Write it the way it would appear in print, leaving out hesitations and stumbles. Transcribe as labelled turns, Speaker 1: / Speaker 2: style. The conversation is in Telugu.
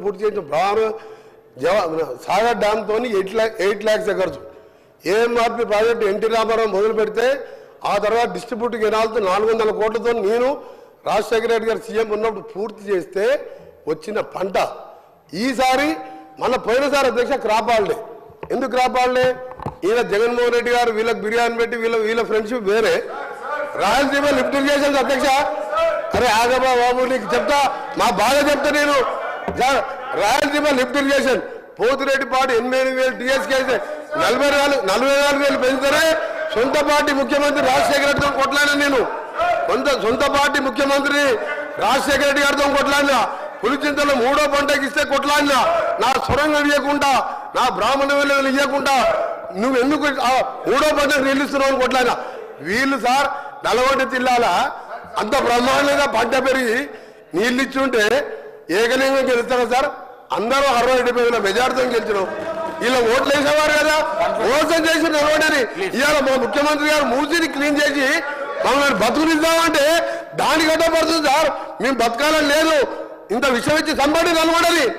Speaker 1: పూర్తి చేసిన సాగర్ డ్యామ్తో 8 lakhs ఖర్చు. ఏఎంఆర్పి ప్రాజెక్టు ఎన్టీ రామారావు మొదలు పెడితే ఆ తర్వాత డిస్ట్రిబ్యూట్ కెనాల్తో 400 కోట్లతో నేను రాజశేఖర రెడ్డి గారు సీఎం ఉన్నప్పుడు పూర్తి చేస్తే వచ్చిన పంట ఈసారి మన పోయినసారి అధ్యక్ష క్రాప్ హాలిడే. ఎందుకు క్రాప్ హాలిడే? ఈయన జగన్మోహన్ రెడ్డి గారు వీళ్ళకి బిర్యానీ పెట్టి వీళ్ళ ఫ్రెండ్షిప్ వేరే. రాయలసీమ లిఫ్ట్ ఇరిగేషన్ అధ్యక్ష, అరే ఆగబా బాబు నీకు చెప్తా, మా బాగా చెప్తా నేను. రాయలసీమ లిఫ్ట్ ఇరిగేషన్ పోతిరెడ్డిపాటి 88,000 టీఎస్కే 44,000 పెంచితేనే సొంత పార్టీ ముఖ్యమంత్రి రాజశేఖర రెడ్డితో కొట్లాడినా నేను. సొంత పార్టీ ముఖ్యమంత్రి రాజశేఖర రెడ్డి గారితో కొట్లాడినా. పులిచింతలో 3వ పంటకి ఇస్తే కొట్లాడినా. నా సొరంగం ఇవ్వకుండా, నా బ్రాహ్మణ వేళలు ఇవ్వకుండా నువ్వు ఎందుకు 3వ పంటకు నిలుస్తున్నావు అని కొట్లాడినా. వీళ్ళు సార్ నల్గొండ జిల్లాలో అంత బ్రహ్మాండంగా పంట పెరిగి నీళ్ళు ఇచ్చుంటే ఏకలింగం గెలుస్తారా సార్? అందరూ 60-70 మెజార్టీతో గెలిచినాం. ఇలా ఓట్లు వేసేవారు కదా, మోసం చేసి నల్గొండని. ఇవాళ మా ముఖ్యమంత్రి గారు మూసిని క్లీన్ చేసి మమ్మల్ని బతుకునిద్దామంటే దానికి అడ్డపడుతుంది సార్. మేము బతకాలని లేదు, ఇంత విషయం ఇచ్చి సంబడి నల్గొండని.